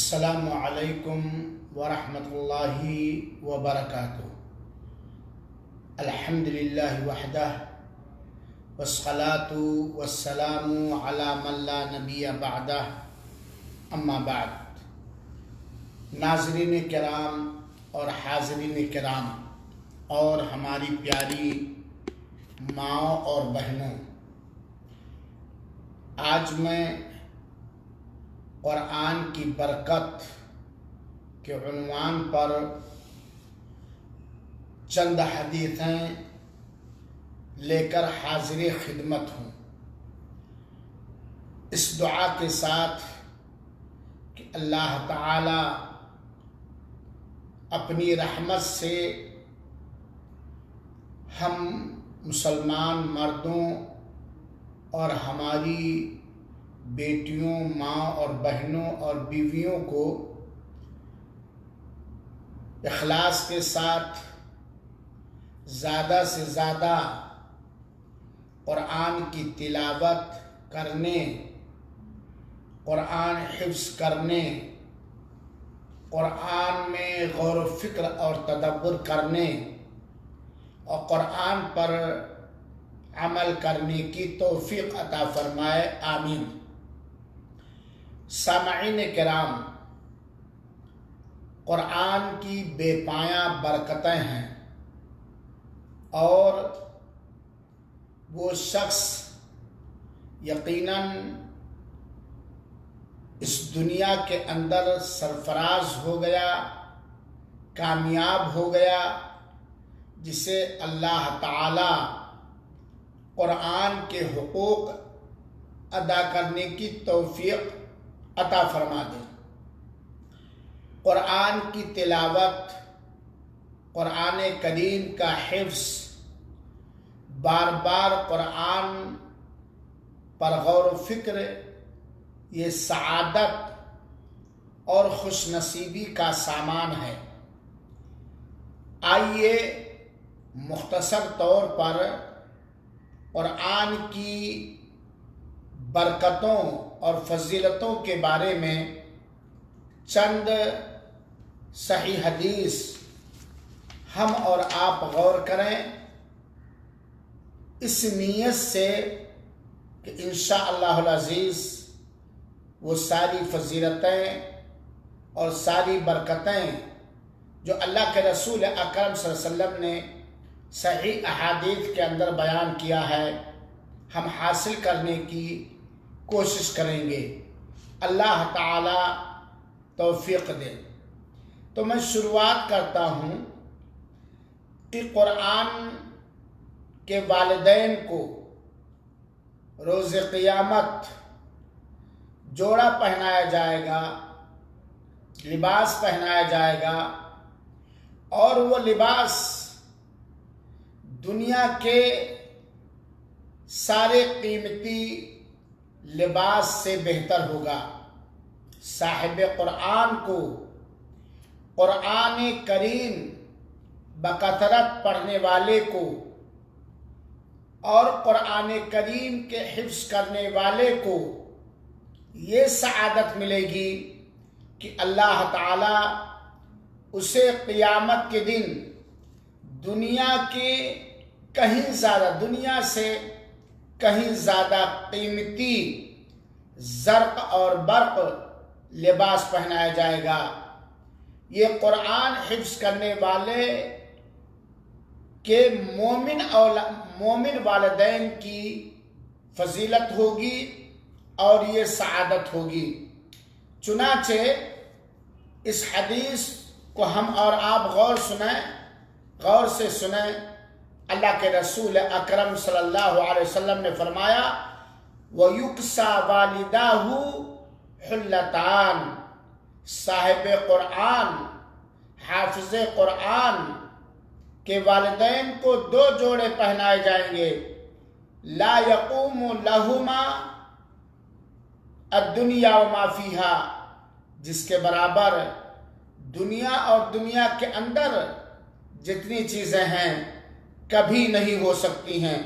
السلام علیکم ورحمۃ اللہ وبرکاتہ۔ الحمدللہ وحدہ والصلاة والسلام علی من لا نبی بعدہ، اما بعد۔ ناظرین کرام اور حاضرین کرام اور ہماری پیاری ماؤں اور بہنوں، آج میں قرآن کی برکت کے عنوان پر چند حدیثیں لے کر حاضر خدمت ہوں، اس دعا کے ساتھ کہ اللہ تعالی اپنی رحمت سے ہم مسلمان مردوں اور ہماری بیٹیوں، ماں اور بہنوں اور بیویوں کو اخلاص کے ساتھ زیادہ سے زیادہ قرآن کی تلاوت کرنے، قرآن حفظ کرنے، قرآن میں غور و فکر اور تدبر کرنے اور قرآن پر عمل کرنے کی توفیق عطا فرمائے، آمین۔ سامعین کرام، قرآن کی بے پایاں برکتیں ہیں، اور وہ شخص یقیناً اس دنیا کے اندر سرفراز ہو گیا، کامیاب ہو گیا، جسے اللہ تعالی قرآن کے حقوق ادا کرنے کی توفیق عطا فرما دے۔ قرآن کی تلاوت، قرآن کریم کا حفظ، بار بار قرآن پر غور و فکر، یہ سعادت اور خوش نصیبی کا سامان ہے۔ آئیے مختصر طور پر قرآن کی برکتوں اور فضیلتوں کے بارے میں چند صحیح حدیث ہم اور آپ غور کریں، اس نیت سے کہ انشاءاللہ العزیز وہ ساری فضیلتیں اور ساری برکتیں جو اللہ کے رسول اکرم صلی اللہ علیہ وسلم نے صحیح احادیث کے اندر بیان کیا ہے، ہم حاصل کرنے کی کوشش کریں گے۔ اللہ تعالی توفیق دے۔ تو میں شروعات کرتا ہوں کہ قرآن کے والدین کو روز قیامت جوڑا پہنایا جائے گا، لباس پہنایا جائے گا، اور وہ لباس دنیا کے سارے قیمتی لباس سے بہتر ہوگا۔ صاحب قرآن کو قرآن کریم بکثرت پڑھنے والے کو اور قرآن کریم کے حفظ کرنے والے کو یہ سعادت ملے گی کہ اللہ تعالی اسے قیامت کے دن دنیا کے کہیں زیادہ، دنیا سے کہیں زیادہ قیمتی زرق اور برق لباس پہنایا جائے گا۔ یہ قرآن حفظ کرنے والے کے مومن والدین کی فضیلت ہوگی اور یہ سعادت ہوگی۔ چنانچہ اس حدیث کو ہم اور آپ غور سے سنیں۔ اللہ کے رسول اکرم صلی اللہ علیہ وسلم نے فرمایا، وَيُكْسَى وَالِدَاهُ حُلَّتَانِ، صاحب قرآن، حافظ قرآن کے والدین کو دو جوڑے پہنائے جائیں گے، لا يقوم لهما الدنيا وما فيها، جس کے برابر دنیا اور دنیا کے اندر جتنی چیزیں ہیں کبھی نہیں ہو سکتی ہیں۔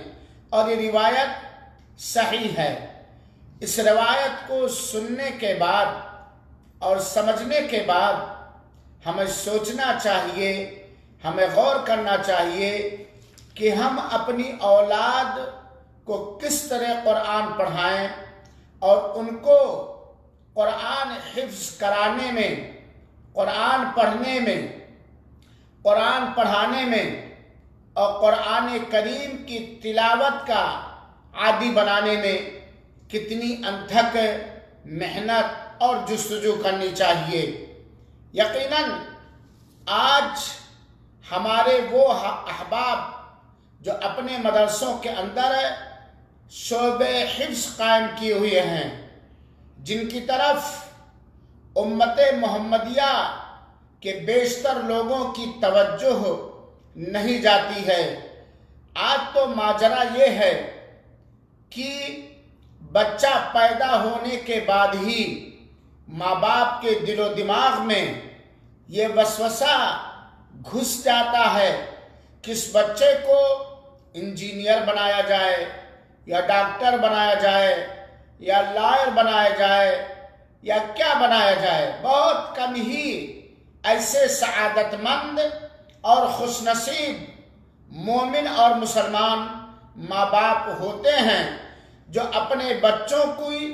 اور یہ روایت صحیح ہے۔ اس روایت کو سننے کے بعد اور سمجھنے کے بعد ہمیں سوچنا چاہیے، ہمیں غور کرنا چاہیے کہ ہم اپنی اولاد کو کس طرح قرآن پڑھائیں اور ان کو قرآن حفظ کرانے میں، قرآن پڑھنے میں، قرآن پڑھانے میں اور قرآن کریم کی تلاوت کا عادی بنانے میں کتنی انتھک محنت اور جستجو کرنی چاہیے۔ یقیناً آج ہمارے وہ احباب جو اپنے مدرسوں کے اندر شعبہ حفظ قائم کیے ہوئے ہیں، جن کی طرف امت محمدیہ کے بیشتر لوگوں کی توجہ نہیں جاتی ہے۔ آج تو ماجرا یہ ہے کہ بچہ پیدا ہونے کے بعد ہی ماں باپ کے دل و دماغ میں یہ وسوسہ گھس جاتا ہے کہ اس بچے کو انجینئر بنایا جائے یا ڈاکٹر بنایا جائے یا لائر بنایا جائے یا کیا بنایا جائے۔ بہت کم ہی ایسے سعادت مند اور خوش نصیب مومن اور مسلمان ماں باپ ہوتے ہیں جو اپنے بچوں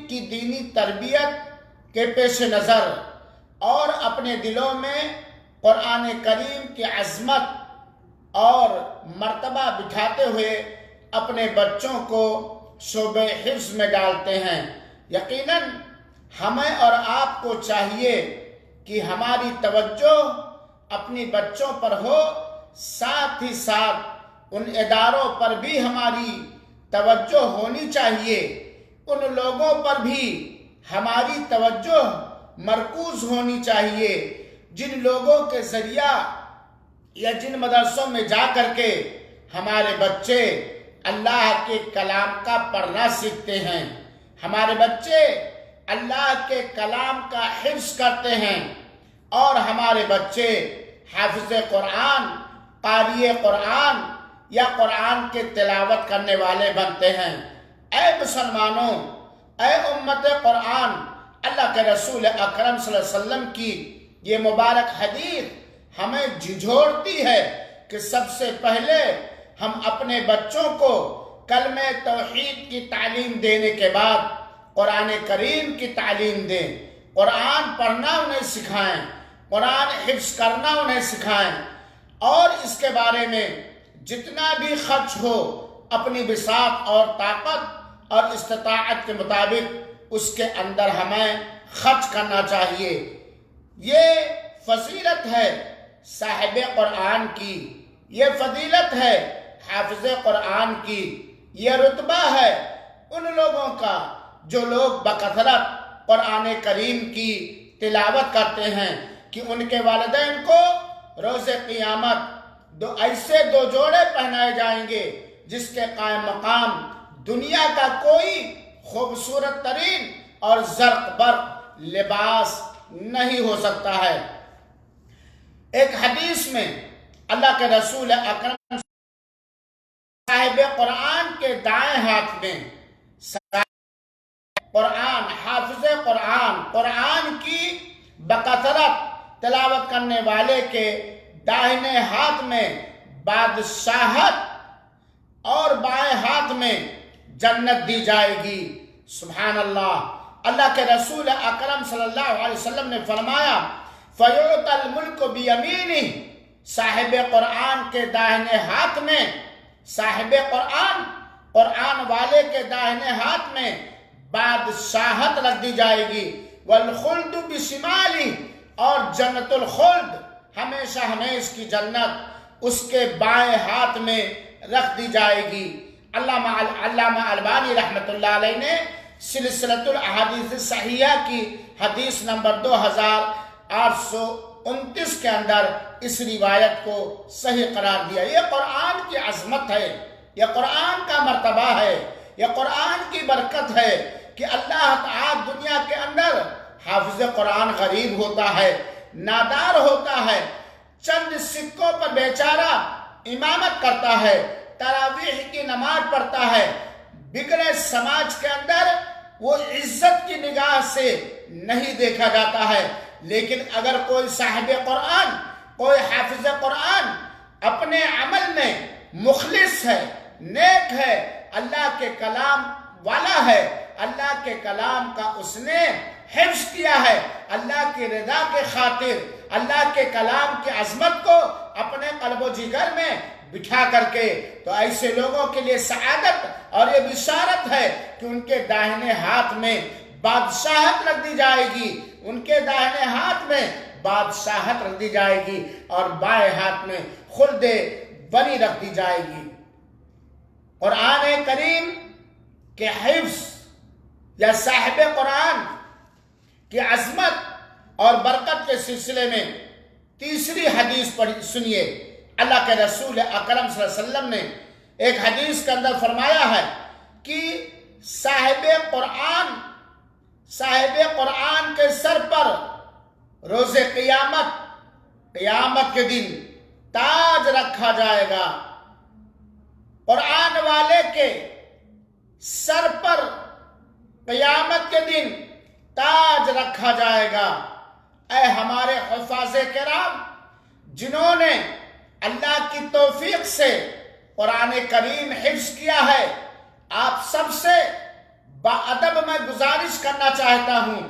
کی دینی تربیت کے پیش نظر اور اپنے دلوں میں قرآن کریم کی عظمت اور مرتبہ بٹھاتے ہوئے اپنے بچوں کو شعبہ حفظ میں ڈالتے ہیں۔ یقیناً ہمیں اور آپ کو چاہیے کہ ہماری توجہ اپنی بچوں پر ہو، ساتھ ہی ساتھ ان اداروں پر بھی ہماری توجہ ہونی چاہیے، ان لوگوں پر بھی ہماری توجہ مرکوز ہونی چاہیے جن لوگوں کے ذریعہ یا جن مدرسوں میں جا کر کے ہمارے بچے اللہ کے کلام کا پڑھنا سیکھتے ہیں، ہمارے بچے اللہ کے کلام کا حفظ کرتے ہیں اور ہمارے بچے حافظ قرآن، قاری قرآن یا قرآن کے تلاوت کرنے والے بنتے ہیں۔ اے مسلمانوں، اے امت قرآن، اللہ کے رسول اکرم صلی اللہ علیہ وسلم کی یہ مبارک حدیث ہمیں جھنجھوڑتی ہے کہ سب سے پہلے ہم اپنے بچوں کو کلمہ توحید کی تعلیم دینے کے بعد قرآن کریم کی تعلیم دیں، قرآن پڑھنا انہیں سکھائیں، قرآن حفظ کرنا انہیں سکھائیں، اور اس کے بارے میں جتنا بھی خرچ ہو اپنی بساط اور طاقت اور استطاعت کے مطابق اس کے اندر ہمیں خرچ کرنا چاہیے۔ یہ فضیلت ہے صاحب قرآن کی، یہ فضیلت ہے حافظ قرآن کی، یہ رتبہ ہے ان لوگوں کا جو لوگ بکثرت قرآن کریم کی تلاوت کرتے ہیں کہ ان کے والدین کو روز قیامت ایسے دو جوڑے پہنائے جائیں گے جس کے قائم مقام دنیا کا کوئی خوبصورت ترین اور زرق برق لباس نہیں ہو سکتا ہے۔ ایک حدیث میں اللہ کے رسول اکرم صاحب قرآن کے دائیں ہاتھ میں قرآن، حافظ قرآن، قرآن کی بکثرت تلاوت کرنے والے کے داہنے ہاتھ میں بادشاہت اور بائیں ہاتھ میں جنت دی جائے گی۔ سبحان اللہ۔ اللہ کے رسول اکرم صلی اللہ علیہ وسلم نے فرمایا فَيُعْطَى الْمُلْكُ بِيَمِينِهِ، صاحب قرآن کے داہنے ہاتھ میں، صاحب قرآن، قرآن والے کے داہنے ہاتھ میں بادشاہت رکھ دی جائے گی، وَالْخُلْدُ بِشِمَالِهِ، اور جنت الخلد، ہمیشہ ہمیش کی جنت اس کے بائیں ہاتھ میں رکھ دی جائے گی۔ علامہ البانی رحمۃ اللہ علیہ نے سلسلۃ الاحادیث صحیحہ کی حدیث نمبر 2829 کے اندر اس روایت کو صحیح قرار دیا۔ یہ قرآن کی عظمت ہے، یہ قرآن کا مرتبہ ہے، یہ قرآن کی برکت ہے کہ اللہ تعالی دنیا کے اندر حافظ قرآن غریب ہوتا ہے، نادار ہوتا ہے، چند سکوں پر بیچارہ امامت کرتا ہے، تراویح کی نماز پڑھتا ہے، بگڑے سماج کے اندر وہ عزت کی نگاہ سے نہیں دیکھا جاتا ہے، لیکن اگر کوئی صاحب قرآن، کوئی حافظ قرآن اپنے عمل میں مخلص ہے، نیک ہے، اللہ کے کلام والا ہے، اللہ کے کلام کا اس نے حفظ کیا ہے، اللہ کی رضا کے خاطر اللہ کے کلام کی عظمت کو اپنے قلب و جگر میں بٹھا کر کے، تو ایسے لوگوں کے لیے سعادت اور یہ بشارت ہے کہ ان کے داہنے ہاتھ میں بادشاہت رکھ دی جائے گی، ان کے داہنے ہاتھ میں بادشاہت رکھ دی جائے گی اور بائیں ہاتھ میں خلد بنی رکھ دی جائے گی۔ قرآن کریم کے حفظ یا صاحب قرآن کی عظمت اور برکت کے سلسلے میں تیسری حدیث سنیے۔ اللہ کے رسول اکرم صلی اللہ علیہ وسلم نے ایک حدیث کے اندر فرمایا ہے کہ صاحب قرآن کے سر پر روز قیامت کے دن تاج رکھا جائے گا۔ قرآن والے کے سر پر قیامت کے دن تاج رکھا جائے گا۔ اے ہمارے حفاظ کرام جنہوں نے اللہ کی توفیق سے قرآن کریم حفظ کیا ہے، آپ سب سے باادب میں گزارش کرنا چاہتا ہوں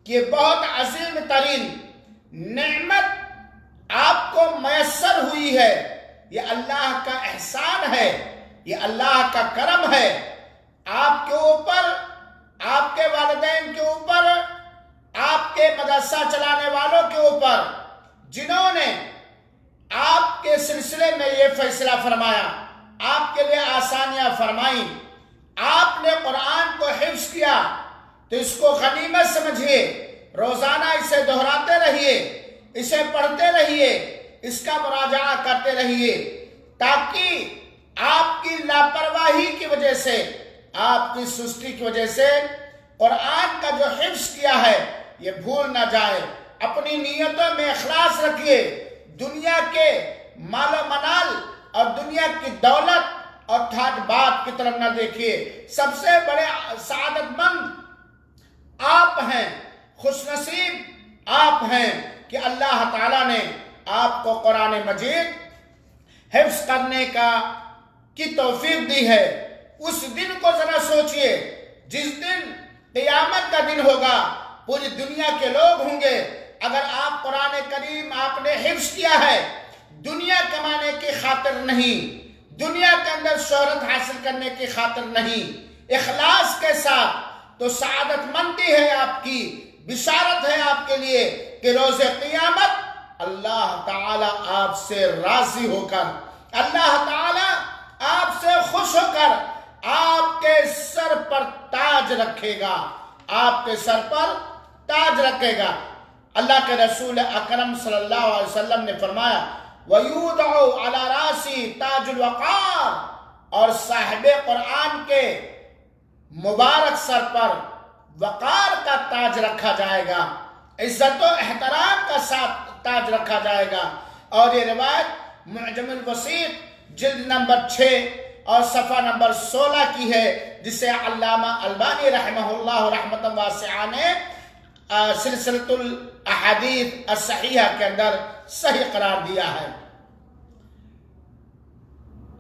کہ یہ بہت عظیم ترین نعمت آپ کو میسر ہوئی ہے، یہ اللہ کا احسان ہے، یہ اللہ کا کرم ہے آپ کے اوپر، آپ کے والدین کے اوپر، آپ کے مدرسہ چلانے والوں کے اوپر، جنہوں نے آپ کے سلسلے میں یہ فیصلہ فرمایا، آپ کے لیے آسانیاں فرمائیں، آپ نے قرآن کو حفظ کیا تو اس کو غنیمت سمجھیے، روزانہ اسے دہراتے رہیے، اسے پڑھتے رہیے، اس کا مراجعہ کرتے رہیے، تاکہ آپ کی لاپرواہی کی وجہ سے، آپ کی سستی کی وجہ سے قرآن کا جو حفظ کیا ہے یہ بھول نہ جائے۔ اپنی نیتوں میں اخلاص رکھیے، دنیا کے مال و منال اور دنیا کی دولت اور ٹھاٹ بات کی طرف نہ دیکھیے۔ سب سے بڑے سعادت مند آپ ہیں، خوش نصیب آپ ہیں کہ اللہ تعالیٰ نے آپ کو قرآن مجید حفظ کرنے کی توفیق دی ہے۔ اس دن کو ذرا سوچئے جس دن قیامت کا دن ہوگا، پوری دنیا کے لوگ ہوں گے، اگر آپ قرآن کریم آپ نے حفظ کیا ہے، دنیا کمانے کی خاطر نہیں، دنیا کے اندر شہرت حاصل کرنے کی خاطر نہیں، اخلاص کے ساتھ، تو سعادت مندی ہے آپ کی، بشارت ہے آپ کے لیے کہ روز قیامت اللہ تعالیٰ آپ سے راضی ہو کر، اللہ تعالیٰ آپ سے خوش ہو کر آپ کے سر پر تاج رکھے گا، آپ کے سر پر تاج رکھے گا۔ اللہ کے رسول اکرم صلی اللہ علیہ وسلم نے فرمایا وَيُوضَعُ عَلَى رَاسِهِ تَاجُ الْوَقَارِ، اور صاحب قرآن کے مبارک سر پر وقار کا تاج رکھا جائے گا، عزت و احترام کا ساتھ تاج رکھا جائے گا۔ اور یہ روایت معجم الوسیط جلد نمبر 6 اور صفحہ نمبر 16 کی ہے، جسے علامہ البانی رحمہ اللہ رحمۃ واسعہ نے سلسلۃ الاحادیث الصحیحہ کے اندر صحیح قرار دیا ہے۔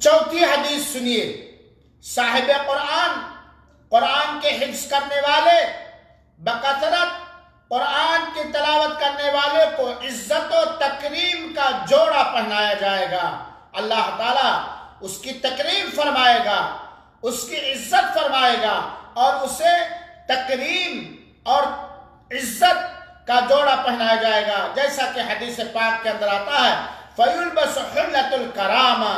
چوتھی حدیث سنیے۔ صاحب قرآن کے حفظ کرنے والے، بکثرت قرآن کی تلاوت کرنے والے کو عزت و تکریم کا جوڑا پہنایا جائے گا۔ اللہ تعالیٰ اس کی تکریم فرمائے گا، اس کی عزت فرمائے گا اور اسے تکریم اور عزت کا جوڑا پہنایا جائے گا، جیسا کہ حدیث پاک کے اندر آتا ہے فَيُلْبَسُ حُلَّةُ الْكَرَامَةِ،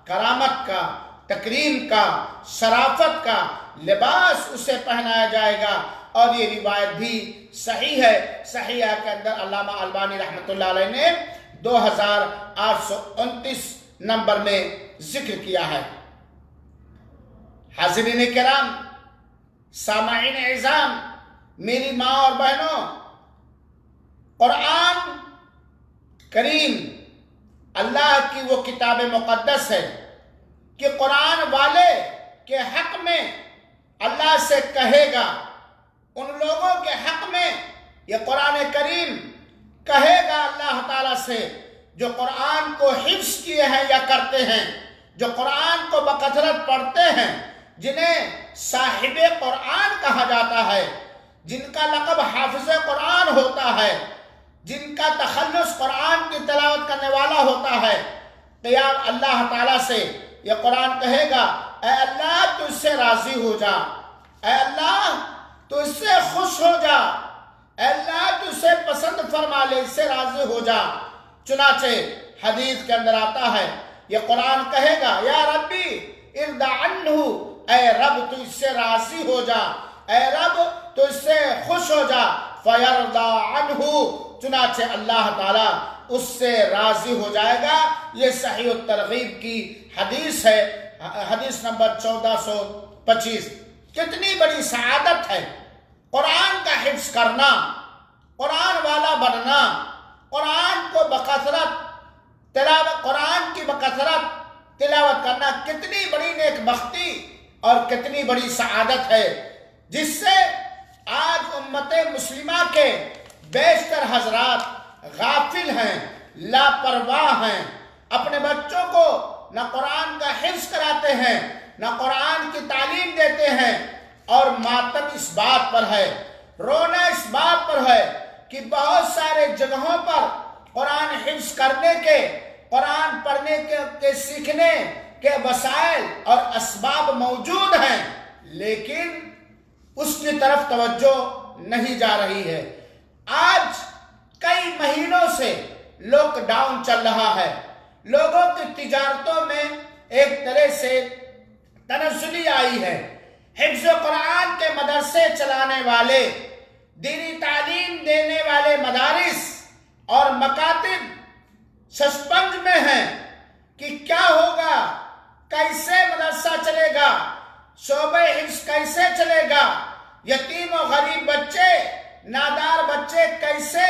کرامت کا، تکریم کا، شرافت کا لباس اسے پہنایا جائے گا۔ اور یہ روایت بھی صحیح ہے، صحیحہ کے اندر علامہ البانی رحمۃ اللہ علیہ نے 2829 نمبر میں ذکر کیا ہے۔ حاضرین کرام، سامعین اعظام، میری ماں اور بہنوں، قرآن کریم اللہ کی وہ کتاب مقدس ہے کہ قرآن والے کے حق میں اللہ سے کہے گا ان لوگوں کے حق میں یہ قرآن کریم کہے گا اللہ تعالیٰ سے جو قرآن کو حفظ کیے ہیں یا کرتے ہیں، جو قرآن کو بکثرت پڑھتے ہیں، جنہیں صاحب قرآن کہا جاتا ہے، جن کا لقب حافظ قرآن ہوتا ہے، جن کا تخلص قرآن کی تلاوت کرنے والا ہوتا ہے۔ قیام اللہ تعالیٰ سے یہ قرآن کہے گا اے اللہ تو اس سے راضی ہو جا، اے اللہ تو اس سے خوش ہو جا، اے اللہ تو اسے پسند فرما لے، اس سے راضی ہو جا۔ چنانچہ حدیث کے اندر آتا ہے یہ قرآن کہے گا یا ربی ارض عنہ، اے رب تو اس سے راضی ہو جا، اے رب تو اس سے خوش ہو جا، فیرضا عنہ، چنانچہ اللہ تعالیٰ اس سے راضی ہو جائے گا۔ یہ صحیح الترغیب کی حدیث ہے، حدیث نمبر 1425۔ کتنی بڑی سعادت ہے قرآن کا حفظ کرنا، قرآن والا بننا، قرآن کو بکثرت تلاوت، قرآن کی بکثرت تلاوت کرنا کتنی بڑی نیک بختی اور کتنی بڑی سعادت ہے، جس سے آج امت مسلمہ کے بیشتر حضرات غافل ہیں، لاپرواہ ہیں، اپنے بچوں کو نہ قرآن کا حفظ کراتے ہیں، نہ قرآن کی تعلیم دیتے ہیں، اور ماتم اس بات پر ہے، رونا اس بات پر ہے کہ بہت سارے جگہوں پر قرآن حفظ کرنے کے، قرآن پڑھنے کے سیکھنے کے وسائل اور اسباب موجود ہیں، لیکن اس کی طرف توجہ نہیں جا رہی ہے۔ آج کئی مہینوں سے لاک ڈاؤن چل رہا ہے، لوگوں کی تجارتوں میں ایک طرح سے تنزلی آئی ہے۔ حفظ قرآن کے مدرسے چلانے والے، دینی تعلیم دینے والے مدارس اور مکاتب سسپنج میں ہیں کہ کیا ہوگا، کیسے مدرسہ چلے گا، شعبہ حفظ کیسے چلے گا، یتیم و غریب بچے، نادار بچے کیسے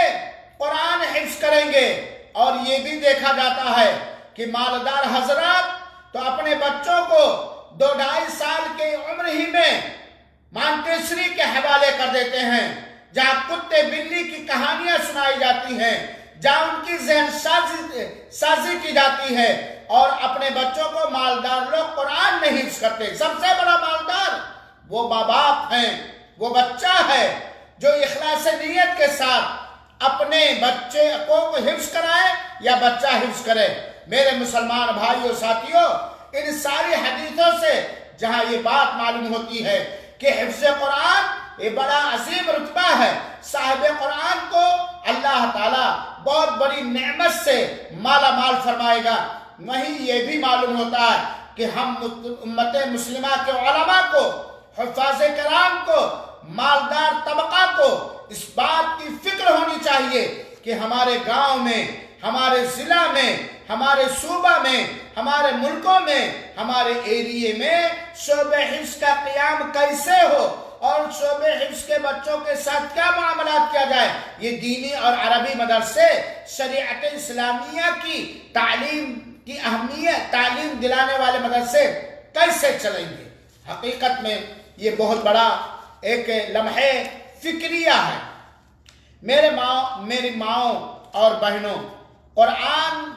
قرآن حفظ کریں گے۔ اور یہ بھی دیکھا جاتا ہے کہ مالدار حضرات تو اپنے بچوں کو 2-2.5 سال کی عمر ہی میں مانٹیسری کے حوالے کر دیتے ہیں، جہاں کتے بلی کی کہانیاں سنائی جاتی ہیں، جہاں ان کی ذہن سازی کی جاتی ہے، اور اپنے بچوں کو مالدار لوگ قرآن نہیں حفظ کرتے۔ سب سے بڑا مالدار وہ ماں باپ ہیں، وہ بچہ ہے جو اخلاص نیت کے ساتھ اپنے بچے کو حفظ کرائے یا بچہ حفظ کرے۔ میرے مسلمان بھائیوں ساتھیوں، ان ساری حدیثوں سے جہاں یہ بات معلوم ہوتی ہے کہ حفظ قرآن یہ بڑا عظیم رتبہ ہے، صاحب قرآن کو اللہ تعالیٰ بہت بڑی نعمت سے مالا مال فرمائے گا، وہیں یہ بھی معلوم ہوتا ہے کہ ہم امت مسلمہ کے علماء کو، حفاظ کرام کو، مالدار طبقہ کو اس بات کی فکر ہونی چاہیے کہ ہمارے گاؤں میں، ہمارے ضلع میں، ہمارے صوبہ میں، ہمارے ملکوں میں، ہمارے ایریے میں شعبہ حفظ کا قیام کیسے ہو، اور شعبہ حفظ کے بچوں کے ساتھ کیا معاملات کیا جائے۔ یہ دینی اور عربی مدرسے شریعت اسلامیہ کی تعلیم کی اہمیت، تعلیم دلانے والے مدرسے کیسے چلیں گے۔ حقیقت میں یہ بہت بڑا ایک لمحے فکریہ ہے۔ میری ماؤں اور بہنوں، قرآن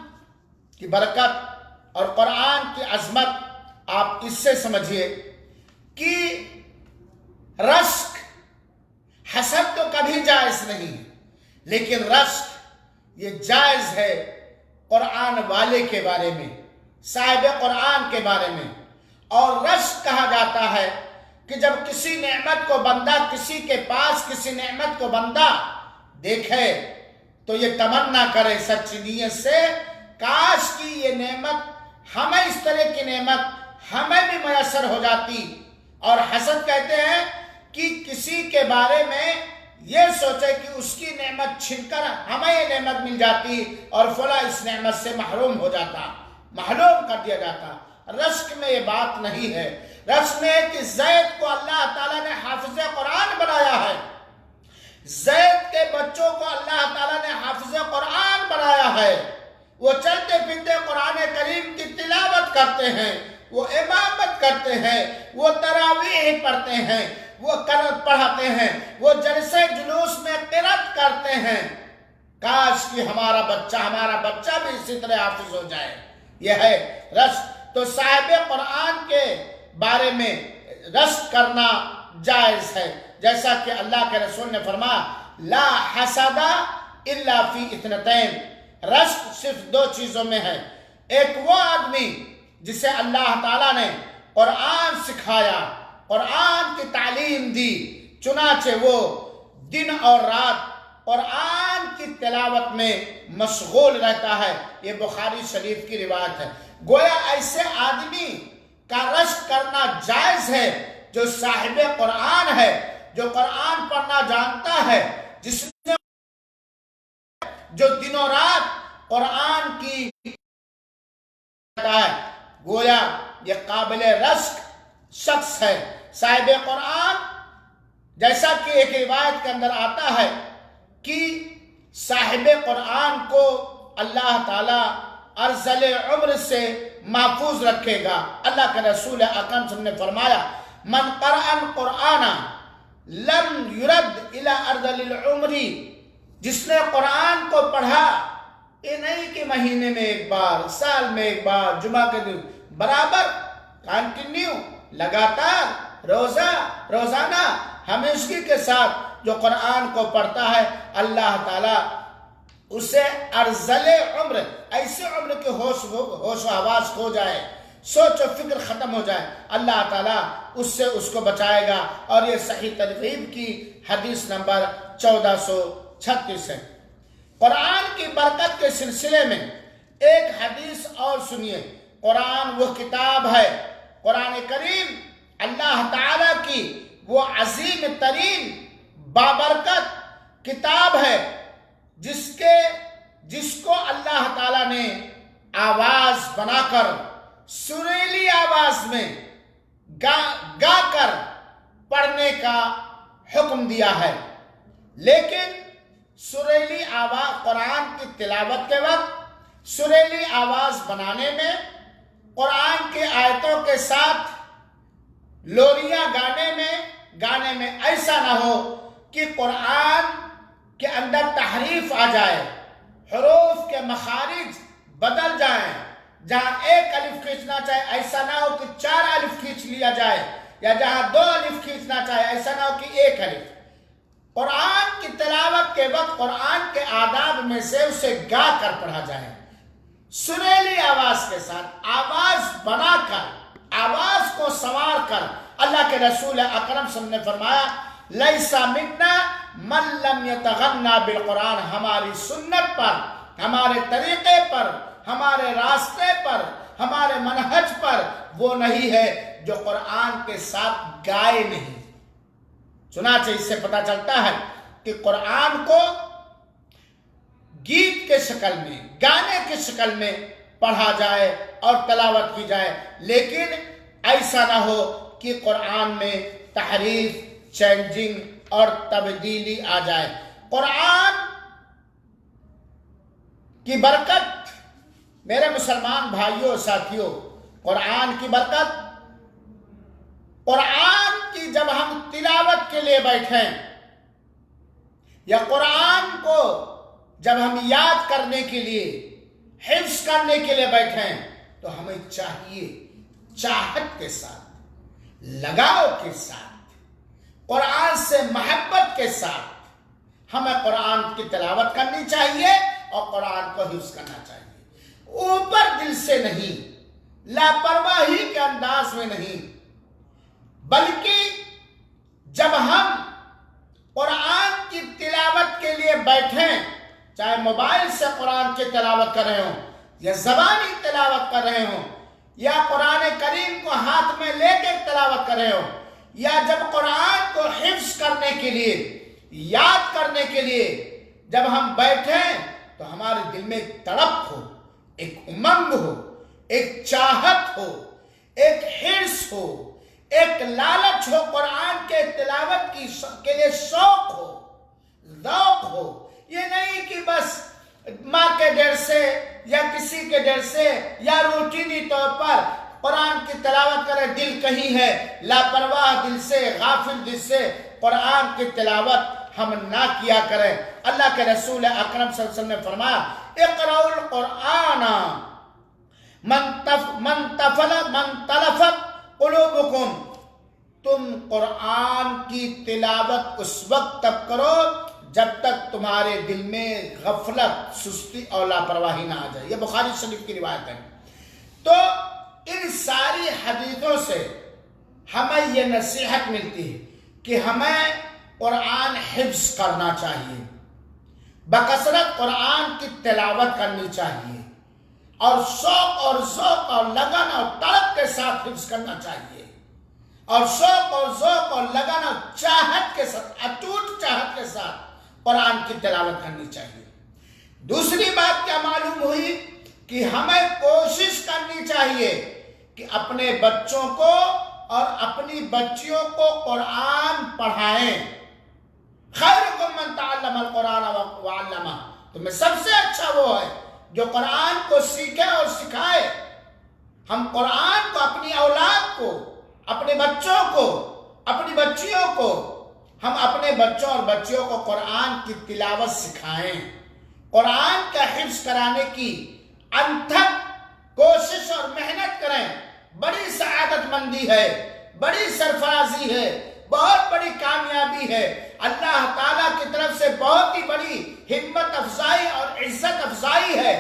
کی برکت اور قرآن کی عظمت آپ اس سے سمجھیے کہ رشک، حسد تو کبھی جائز نہیں، لیکن رشک یہ جائز ہے قرآن والے کے بارے میں، صاحب قرآن کے بارے میں۔ اور رشک کہا جاتا ہے کہ جب کسی نعمت کو بندہ، کسی کے پاس کسی نعمت کو بندہ دیکھے تو یہ تمنا کرے سچی نیت سے، کاش کی یہ نعمت ہمیں، اس طرح کی نعمت ہمیں بھی میسر ہو جاتی۔ اور حسد کہتے ہیں کہ کسی کے بارے میں یہ سوچے کہ اس کی نعمت چھن کر ہمیں یہ نعمت مل جاتی اور فلاں اس نعمت سے محروم ہو جاتا، محروم کر دیا جاتا۔ رشک میں یہ بات نہیں ہے۔ رشک میں کہ زید کو اللہ تعالیٰ نے حافظ قرآن بنایا ہے، زید کے بچوں کو اللہ تعالیٰ نے حافظ قرآن بنایا ہے، وہ چلتے پھرتے قرآن کریم کی تلاوت کرتے ہیں، وہ امامت کرتے ہیں، وہ تراویح پڑھتے ہیں، وہ قرأت پڑھاتے ہیں، وہ جلسے جلوس میں قرأت کرتے ہیں۔ کاش کہ ہمارا بچہ بھی اسی طرح حافظ ہو جائے۔ یہ ہے رشک۔ تو صاحب قرآن کے بارے میں رشک کرنا جائز ہے، جیسا کہ اللہ کے رسول نے فرمایا لا حسد الا فی اثنتین، رشک صرف دو چیزوں میں ہے۔ ایک وہ آدمی جسے اللہ تعالیٰ نے قرآن سکھایا، قرآن کی تعلیم دی، چنانچہ وہ دن اور رات قرآن کی تلاوت میں مشغول رہتا ہے۔ یہ بخاری شریف کی روایت ہے۔ گویا ایسے آدمی کا رشک کرنا جائز ہے جو صاحب قرآن ہے، جو قرآن پڑھنا جانتا ہے، جس نے جو دنوں رات قرآن کی ہے، گویا یہ قابل رشک شخص ہے۔ صاحب قرآن، جیسا کہ ایک روایت کے اندر آتا ہے کہ صاحب قرآن کو اللہ تعالیٰ ارذل عمر سے محفوظ رکھے گا۔ اللہ کے رسول اکرم صلی اللہ علیہ وسلم نے فرمایا من قرأ القرآن لم يرد الى ارذل العمر، جس نے قرآن کو پڑھا، یہ نہیں کہ مہینے میں ایک بار، سال میں ایک بار، جمعہ کے دن، برابر کنٹینیو، لگاتار، روزانہ ہمیشگی کے ساتھ جو قرآن کو پڑھتا ہے، اللہ تعالیٰ اسے ارذل عمر، ایسے عمر کے ہوش و حواس کھو جائے، سوچ و فکر ختم ہو جائے، اللہ تعالیٰ اس سے اس کو بچائے گا۔ اور یہ صحیح ترغیب کی حدیث نمبر 1436 ہے۔ قرآن کی برکت کے سلسلے میں ایک حدیث اور سنیے۔ قرآن وہ کتاب ہے، قرآن کریم اللہ تعالیٰ کی وہ عظیم ترین بابرکت کتاب ہے جس کو اللہ تعالیٰ نے آواز بنا کر، سریلی آواز میں گا کر پڑھنے کا حکم دیا ہے۔ لیکن سریلی آواز، قرآن کی تلاوت کے وقت سریلی آواز بنانے میں، قرآن کی آیتوں کے ساتھ لوریاں گانے میں ایسا نہ ہو کہ قرآن کے اندر تحریف آ جائے، حروف کے مخارج بدل جائیں، جہاں ایک الف کھینچنا چاہے ایسا نہ ہو کہ 4 الف کھینچ لیا جائے، یا جہاں 2 الف کھینچنا چاہے ایسا نہ ہو کہ 1 الف۔ قرآن کی تلاوت کے وقت قرآن کے آداب میں سے اسے گا کر پڑھا جائے، سریلی آواز کے ساتھ، آواز بنا کر، آواز کو سنوار کر۔ اللہ کے رسول اکرم صلی اللہ علیہ وسلم نے فرمایا لیس منا من لم یتغنی بالقرآن، ہماری سنت پر، ہمارے طریقے پر، ہمارے راستے پر، ہمارے منہج پر وہ نہیں ہے جو قرآن کے ساتھ گائے نہیں۔ چنانچہ اس سے پتہ چلتا ہے کہ قرآن کو گیت کے شکل میں، گانے کے شکل میں پڑھا جائے اور تلاوت کی جائے، لیکن ایسا نہ ہو کہ قرآن میں تحریف، چینجنگ اور تبدیلی آ جائے۔ قرآن کی برکت، میرے مسلمان بھائیوں اور ساتھیوں، قرآن کی برکت، قرآن کی جب ہم تلاوت کے لیے بیٹھیں یا قرآن کو جب ہم یاد کرنے کے لیے، حفظ کرنے کے لیے بیٹھیں، تو ہمیں چاہیے چاہت کے ساتھ، لگاؤ کے ساتھ، قرآن سے محبت کے ساتھ ہمیں قرآن کی تلاوت کرنی چاہیے اور قرآن کو حفظ کرنا چاہیے۔ اوپر دل سے نہیں، لاپرواہی کے انداز میں نہیں، بلکہ جب ہم قرآن کی تلاوت کے لیے بیٹھیں، چاہے موبائل سے قرآن کی تلاوت کر رہے ہوں، یا زبانی تلاوت کر رہے ہوں، یا قرآن کریم کو ہاتھ میں لے کے تلاوت کر رہے ہوں، یا جب قرآن کو حفظ کرنے کے لیے، یاد کرنے کے لیے جب ہم بیٹھیں، تو ہمارے دل میں ایک تڑپ ہو، ایک امنگ ہو، ایک چاہت ہو، ایک حرص ہو، ایک لالچ ہو، قرآن کے تلاوت کے لیے شوق ہو، ذوق ہو۔ یہ نہیں کہ بس ماں کے ڈر سے یا کسی کے ڈر سے یا روٹینی طور پر قرآن کی تلاوت کریں، دل کہیں ہے لاپرواہ دل سے، غافل دل سے قرآن کی تلاوت ہم نہ کیا کریں۔ اللہ کے رسول اکرم صلی اللہ علیہ وسلم نے فرمایا اقرؤ القرآن من تلفت قلوبکم، تم قرآن کی تلاوت اس وقت تک کرو جب تک تمہارے دل میں غفلت، سستی اور لاپرواہی نہ آ جائے۔ یہ بخاری شریف کی روایت ہے۔ تو ان ساری حدیثوں سے ہمیں یہ نصیحت ملتی ہے کہ ہمیں قرآن حفظ کرنا چاہیے، بکثرت قرآن کی تلاوت کرنی چاہیے، اور شوق اور ذوق اور لگن اور طلب کے ساتھ حفظ کرنا چاہیے، اور شوق اور ذوق اور لگن اور چاہت کے ساتھ، اٹوٹ چاہت کے ساتھ قرآن کی تلاوت کرنی چاہیے۔ دوسری بات کیا معلوم ہوئی کہ ہمیں کوشش کرنی چاہیے کہ اپنے بچوں کو اور اپنی بچیوں کو قرآن پڑھائیں۔ خیرکم من تعلم القرآن وعلمہ، تمہیں سب سے اچھا وہ ہے جو قرآن کو سیکھے اور سکھائے۔ ہم قرآن کو اپنی اولاد کو، اپنے بچوں کو، اپنی بچیوں کو، ہم اپنے بچوں اور بچیوں کو قرآن کی تلاوت سکھائیں، قرآن کا حفظ کرانے کی انتھک کوشش اور محنت کریں۔ بڑی سعادت مندی ہے، بڑی سرفرازی ہے، بہت بڑی کامیابی ہے، اللہ تعالیٰ کی طرف سے بہت ہی بڑی ہمت افزائی اور عزت افزائی ہے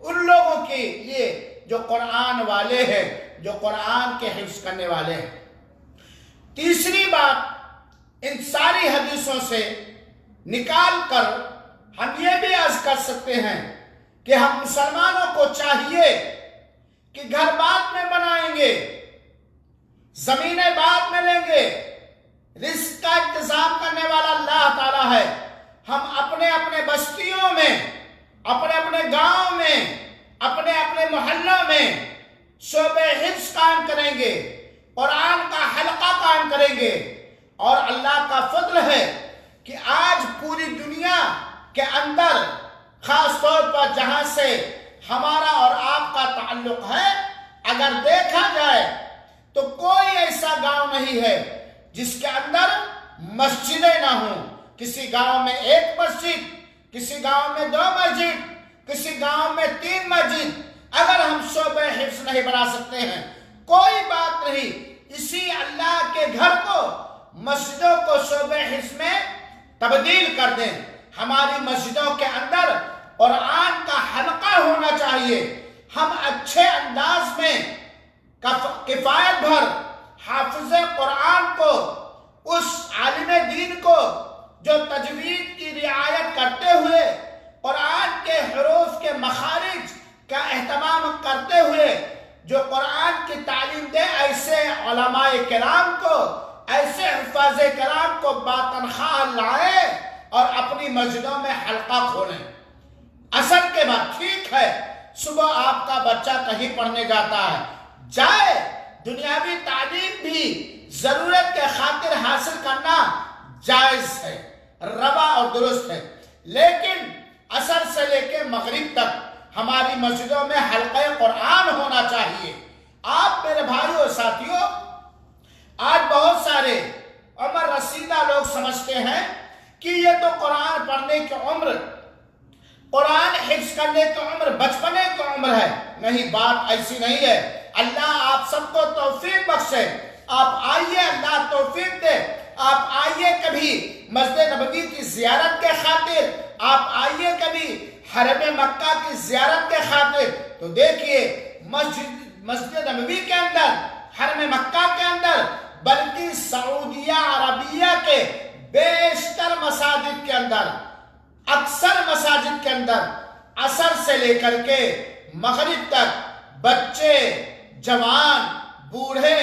ان لوگوں کے لیے جو قرآن والے ہیں، جو قرآن کے حفظ کرنے والے ہیں۔ تیسری بات ان ساری حدیثوں سے نکال کر ہم یہ بھی عرض کر سکتے ہیں کہ ہم مسلمانوں کو چاہیے کہ گھر بعد میں بنائیں گے، زمینیں بعد میں لیں گے، رزق کا انتظام کرنے والا اللہ تعالیٰ ہے۔ ہم اپنے اپنے بستیوں میں، اپنے اپنے گاؤں میں، اپنے اپنے محلوں میں شعبہ حفظ قائم کریں گے، قرآن کا حلقہ قائم کریں گے، اور اللہ کا فضل ہے کہ آج پوری دنیا کے اندر، خاص طور پر جہاں سے ہمارا اور آپ کا تعلق ہے، اگر دیکھا جائے تو کوئی ایسا گاؤں نہیں ہے جس کے اندر مسجدیں نہ ہوں۔ کسی گاؤں میں 1 مسجد، کسی گاؤں میں 2 مسجد، کسی گاؤں میں 3 مسجد۔ اگر ہم شعبہ حفظ نہیں بنا سکتے ہیں کوئی بات نہیں، اسی اللہ کے گھر کو، مسجدوں کو شعبہ حفظ میں تبدیل کر دیں۔ ہماری مسجدوں کے اندر قرآن کا حلقہ ہونا چاہیے۔ ہم اچھے انداز میں کفایت بھر حافظ قرآن کو، اس عالم دین کو جو تجوید کی رعایت کرتے ہوئے، قرآن کے حروف کے مخارج کا اہتمام کرتے ہوئے جو قرآن کی تعلیم دے، ایسے علماء کرام کو، ایسے حفاظ کرام کو باتنخواہ لائے اور اپنی مسجدوں میں حلقہ کھولیں۔ اثر کے بعد ٹھیک ہے صبح آپ کا بچہ کہیں پڑھنے جاتا ہے، جائے، دنیاوی تعلیم بھی ضرورت کے خاطر حاصل کرنا جائز ہے، روا اور درست ہے، لیکن عصر سے لے کے مغرب تک ہماری مسجدوں میں حلقہ قرآن ہونا چاہیے۔ آپ میرے بھائیوں اور ساتھیوں، آج بہت سارے عمر رسیدہ لوگ سمجھتے ہیں کہ یہ تو قرآن پڑھنے کی عمر، قرآن حفظ کرنے کی عمر بچپنے کی عمر ہے۔ نہیں، بات ایسی نہیں ہے۔ اللہ آپ سب کو توفیق بخشے۔ آپ آئیے، اللہ توفیق دے۔ آپ آئیے کبھی مسجد نبوی کی زیارت کے خاطر، آپ آئیے کبھی حرم مکہ کی زیارت کے خاطر، تو دیکھیے مسجد نبوی کے اندر، حرم مکہ کے اندر، بلکہ سعودیہ عربیہ کے بیشتر مساجد کے اندر، اکثر مساجد کے اندر عصر سے لے کر کے مغرب تک بچے، جوان، بوڑھے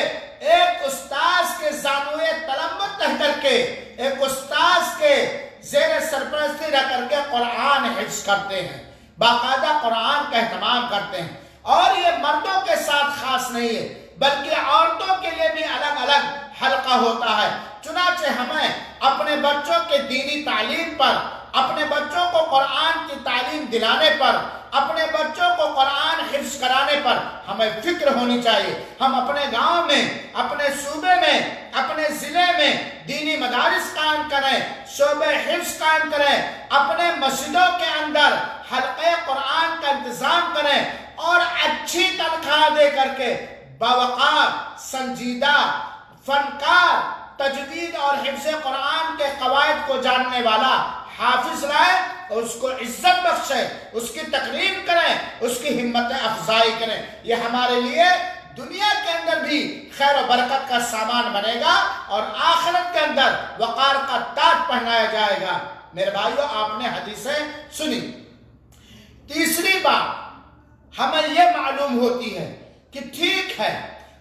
ایک استاذ کے زانوئے تلمت رہ کر کے، ایک استاذ کے زیر سرپرستی رہ کر کے قرآن حفظ کرتے ہیں، باقاعدہ قرآن کا اہتمام کرتے ہیں۔ اور یہ مردوں کے ساتھ خاص نہیں ہے، بلکہ عورتوں کے لیے بھی الگ الگ حلقہ ہوتا ہے۔ چنانچہ ہمیں اپنے بچوں کے دینی تعلیم پر، اپنے بچوں کو قرآن کی تعلیم دلانے پر اپنے بچوں کو قرآن حفظ کرانے پر ہمیں فکر ہونی چاہیے۔ ہم اپنے گاؤں میں، اپنے صوبے میں، اپنے ضلع میں دینی مدارس قائم کریں، شعبہ حفظ قائم کریں، اپنے مسجدوں کے اندر حلقہ قرآن کا انتظام کریں اور اچھی تنخواہ دے کر کے باوقار، سنجیدہ، فنکار، تجوید اور حفظ قرآن کے قواعد کو جاننے والا حافظ لائے اور اس کو عزت بخشیں، اس کی تکریم کریں، اس کی ہمت افزائی کریں۔ یہ ہمارے لیے دنیا کے اندر بھی خیر و برکت کا سامان بنے گا اور آخرت کے اندر وقار کا تاج پہنایا جائے گا۔ میرے بھائیو، آپ نے حدیثیں سنی۔ تیسری بات ہمیں یہ معلوم ہوتی ہے کہ ٹھیک ہے،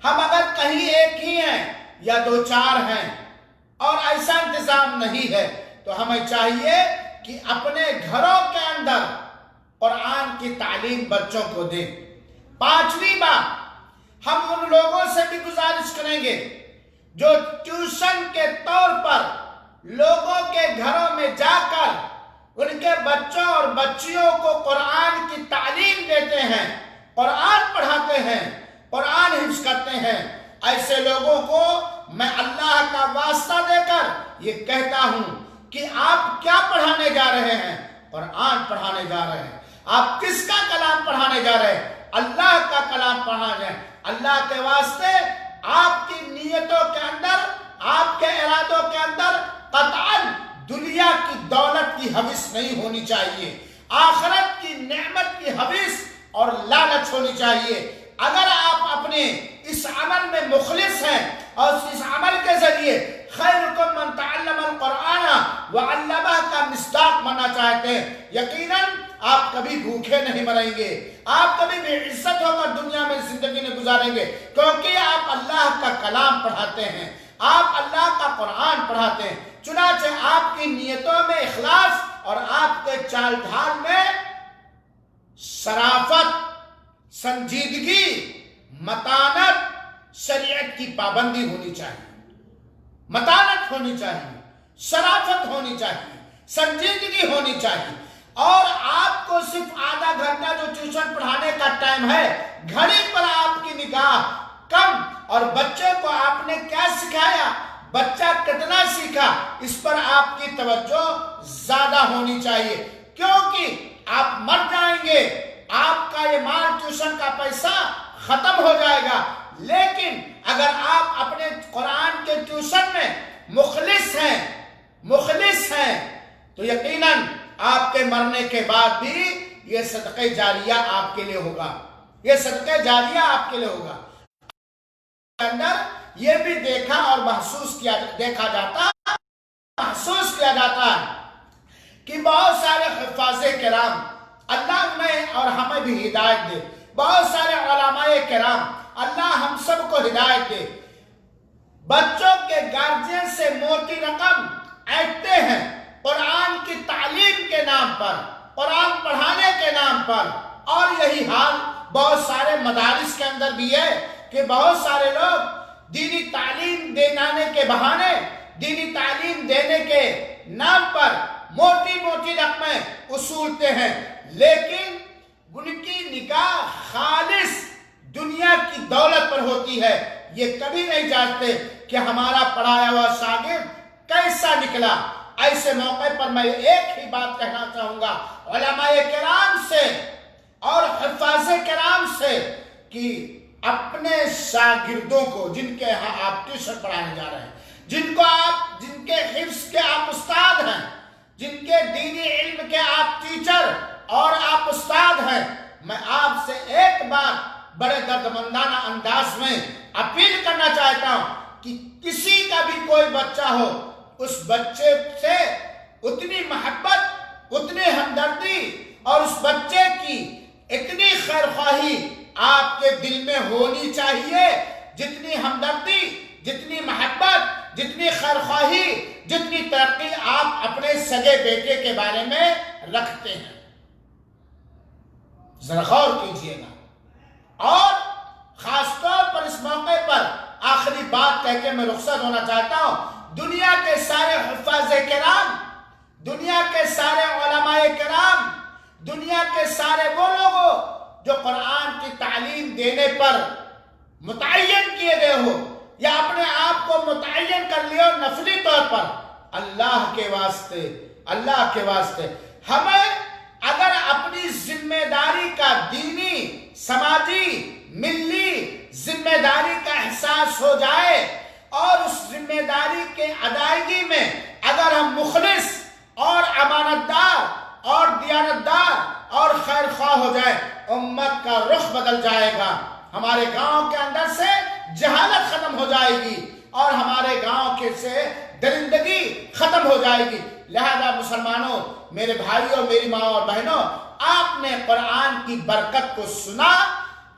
ہم اگر کہیں ایک ہی ہیں یا دو چار ہیں اور ایسا انتظام نہیں ہے تو ہمیں چاہیے کہ اپنے گھروں کے اندر قرآن کی تعلیم بچوں کو دیں۔ پانچویں بات، ہم ان لوگوں سے بھی گزارش کریں گے جو ٹیوشن کے طور پر لوگوں کے گھروں میں جا کر ان کے بچوں اور بچیوں کو قرآن کی تعلیم دیتے ہیں، قرآن پڑھاتے ہیں، قرآن حفظ کرتے ہیں۔ ایسے لوگوں کو میں اللہ کا واسطہ دے کر یہ کہتا ہوں کہ آپ کیا پڑھانے جا رہے ہیں؟ قرآن پڑھانے جا رہے ہیں۔ آپ کس کا کلام پڑھانے جا رہے ہیں؟ اللہ کا کلام پڑھانے جا رہے ہیں۔ اللہ کے واسطے آپ کی نیتوں کے اندر، آپ کے ارادوں کے اندر قطعاً دنیا کی دولت کی حوث نہیں ہونی چاہیے، آخرت کی نعمت کی حوث اور لالچ ہونی چاہیے۔ اگر آپ اپنے اس عمل میں مخلص ہیں اور اس عمل کے ذریعے خیرکم من تعلم القرآن وعلمہ کا مصداق بننا چاہتے ہیں، یقیناً آپ کبھی بھوکے نہیں مریں گے، آپ کبھی بے عزت ہو کر دنیا میں زندگی نہیں گزاریں گے، کیونکہ آپ اللہ کا کلام پڑھاتے ہیں، آپ اللہ کا قرآن پڑھاتے ہیں۔ چنانچہ آپ کی نیتوں میں اخلاص اور آپ کے چال ڈھال میں شرافت، سنجیدگی، متانت، شریعت کی پابندی ہونی چاہیے، متانت ہونی چاہیے، شرافت ہونی چاہیے، سنجیدگی ہونی چاہیے۔ اور آپ کو صرف آدھا گھنٹہ جو ٹیوشن پڑھانے کا ٹائم ہے، گھڑی پر آپ کی نگاہ کم اور بچے کو آپ نے کیا سکھایا، بچہ کتنا سیکھا، اس پر آپ کی توجہ زیادہ ہونی چاہیے، کیونکہ آپ مر جائیں گے، آپ کا یہ مال ٹیوشن کا پیسہ ختم ہو جائے گا، لیکن اگر آپ اپنے قرآن کے ٹیوشن میں مخلص ہیں تو یقیناً آپ کے مرنے کے بعد بھی یہ صدقہ جاریہ آپ کے لیے ہوگا، یہ صدقہ جاریہ آپ کے لیے ہوگا۔ اندر یہ بھی دیکھا اور محسوس کیا جاتا ہے کہ بہت سارے حفاظ کرام، اللہ انہیں اور ہمیں بھی ہدایت دے، بہت سارے علماء کرام، اللہ ہم سب کو ہدایت دے، بچوں کے گارجین سے موٹی رقم ایٹھتے ہیں قرآن کی تعلیم کے نام پر، قرآن پڑھانے کے نام پر، اور یہی حال بہت سارے مدارس کے اندر بھی ہے کہ بہت سارے لوگ دینی تعلیم دینے کے بہانے، دینی تعلیم دینے کے نام پر موٹی موٹی رقمیں وصولتے ہیں، لیکن ان کی نگاہ خالص دنیا کی دولت پر ہوتی ہے۔ یہ کبھی نہیں جانتے کہ ہمارا پڑھایا ہوا شاگرد کیسا نکلا۔ ایسے موقع پر میں ایک ہی بات کہنا چاہوں گا علماء کرام سے اور حفاظ کرام سے کہ اپنے شاگردوں کو، جن کے ہاں آپ ٹیوشن پڑھانے جا رہے ہیں، جن کے حفظ کے آپ استاد ہیں، جن کے دینی علم کے آپ ٹیچر اور آپ استاد ہیں، میں آپ سے ایک بات بڑے دردمندانہ انداز میں اپیل کرنا چاہتا ہوں کہ کسی کا بھی کوئی بچہ ہو، اس بچے سے اتنی محبت، اتنی ہمدردی اور اس بچے کی اتنی خیرخواہی آپ کے دل میں ہونی چاہیے، جتنی ہمدردی، جتنی محبت، جتنی خیرخواہی، جتنی ترقی آپ اپنے سگے بیٹے کے بارے میں رکھتے ہیں۔ ذرا غور کیجئے گا۔ اور خاص طور پر اس موقع پر آخری بات کہہ کے میں رخصت ہونا چاہتا ہوں، دنیا کے سارے حفاظ کرام، دنیا کے سارے علماء کرام، دنیا کے سارے وہ لوگ جو قرآن کی تعلیم دینے پر متعین کیے گئے ہو یا اپنے آپ کو متعین کر لیا ہو نفلی طور پر، اللہ کے واسطے ہمیں اگر اپنی ذمہ داری کا دینی، سماجی، ملی ذمہ داری کا احساس ہو جائے اور اس ذمہ داری کے ادائیگی میں اگر ہم مخلص اور امانتدار اور دیانتدار اور خیر خواہ ہو جائے، امت کا رخ بدل جائے گا، ہمارے گاؤں کے اندر سے جہالت ختم ہو جائے گی اور ہمارے گاؤں کے سے درندگی ختم ہو جائے گی۔ لہذا مسلمانوں، میرے بھائیوں، میری ماں اور بہنوں، آپ نے قرآن کی برکت کو سنا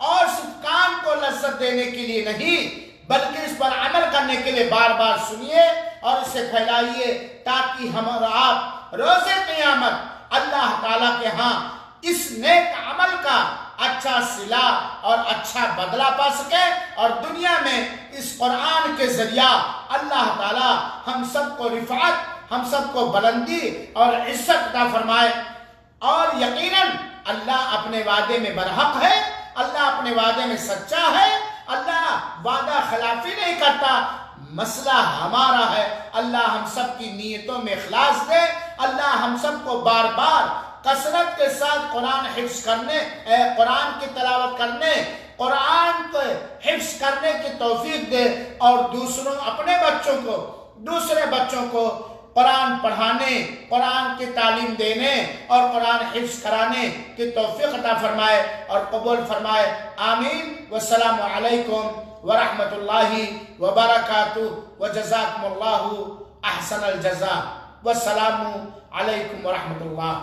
اور صرف کان کو لذت دینے کے لیے نہیں بلکہ اس پر عمل کرنے کے لیے بار بار سنیے اور اسے پھیلائیے تاکہ ہم اور آپ روز قیامت اللہ تعالیٰ کے ہاں اس نیک عمل کا اچھا صلہ اور اچھا بدلہ پا سکے اور دنیا میں اس قرآن کے ذریعہ اللہ تعالیٰ ہم سب کو رفعت، ہم سب کو بلندی اور عزت عطا فرمائے۔ اور یقیناً اللہ اپنے وعدے میں برحق ہے، اللہ اپنے وعدے میں سچا ہے، اللہ وعدہ خلافی نہیں کرتا۔ مسئلہ ہمارا ہے، اللہ ہم سب کی نیتوں میں اخلاص دے، اللہ ہم سب کو بار بار کثرت کے ساتھ قرآن حفظ کرنے، قرآن کی تلاوت کرنے، قرآن کو حفظ کرنے کی توفیق دے اور اپنے دوسرے بچوں کو قرآن پڑھانے، قرآن کی تعلیم دینے اور قرآن حفظ کرانے کی توفیق عطا فرمائے اور قبول فرمائے۔ آمین۔ والسلام علیکم ورحمۃ اللہ وبرکاتہ وجزاکم اللہ احسن الجزاء۔ والسلام علیکم ورحمۃ اللہ۔